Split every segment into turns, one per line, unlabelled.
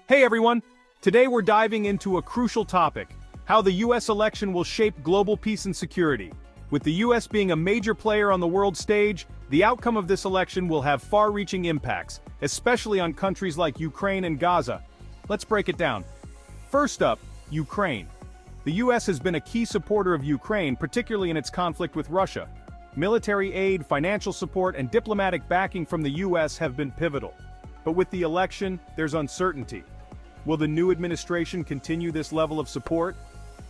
Hey everyone! Today we're diving into a crucial topic, how the US election will shape global peace and security. With the US being a major player on the world stage, the outcome of this election will have far-reaching impacts, especially on countries like Ukraine and Gaza. Let's break it down. First up, Ukraine. The US has been a key supporter of Ukraine, particularly in its conflict with Russia. Military aid, financial support, and diplomatic backing from the US have been pivotal. But with the election, there's uncertainty. Will the new administration continue this level of support?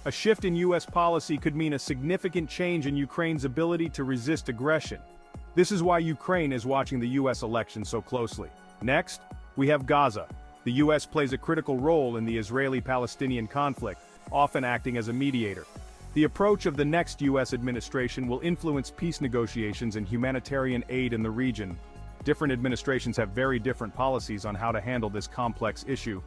A shift in US policy could mean a significant change in Ukraine's ability to resist aggression. This is why Ukraine is watching the US election so closely. Next, we have Gaza. The US plays a critical role in the Israeli-Palestinian conflict, often acting as a mediator. The approach of the next US administration will influence peace negotiations and humanitarian aid in the region. Different administrations have very different policies on how to handle this complex issue.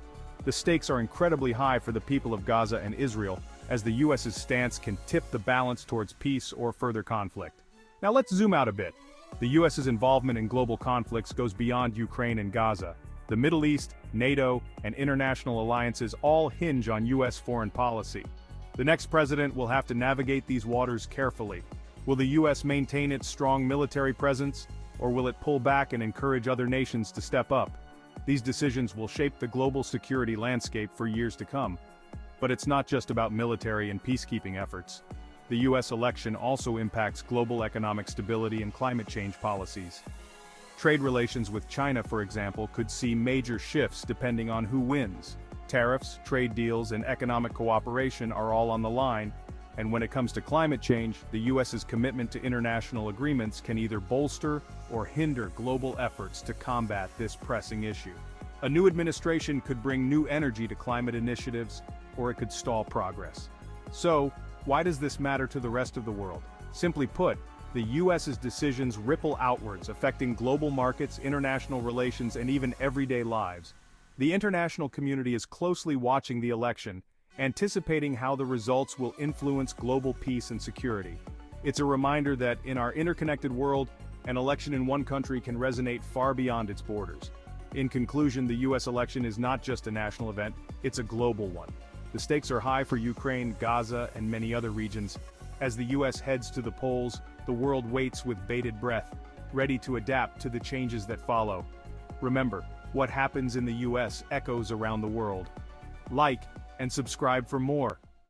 The stakes are incredibly high for the people of Gaza and Israel, as the US's stance can tip the balance towards peace or further conflict. Now let's zoom out a bit. The US's involvement in global conflicts goes beyond Ukraine and Gaza. The Middle East, NATO, and international alliances all hinge on US foreign policy. The next president will have to navigate these waters carefully. Will the US maintain its strong military presence, or will it pull back and encourage other nations to step up? These decisions will shape the global security landscape for years to come. But it's not just about military and peacekeeping efforts. The US election also impacts global economic stability and climate change policies. Trade relations with China, for example, could see major shifts depending on who wins. Tariffs, trade deals, and economic cooperation are all on the line, and when it comes to climate change, the US's commitment to international agreements can either bolster or hinder global efforts to combat this pressing issue. A new administration could bring new energy to climate initiatives, or it could stall progress. So, why does this matter to the rest of the world? Simply put, the US's decisions ripple outwards, affecting global markets, international relations, and even everyday lives. The international community is closely watching the election, anticipating how the results will influence global peace and security. It's a reminder that in our interconnected world, an election in one country can resonate far beyond its borders. In conclusion, the US election is not just a national event, it's a global one. The stakes are high for Ukraine, Gaza, and many other regions. As the US heads to the polls, the world waits with bated breath, ready to adapt to the changes that follow. Remember, what happens in the US echoes around the world. Like and subscribe for more.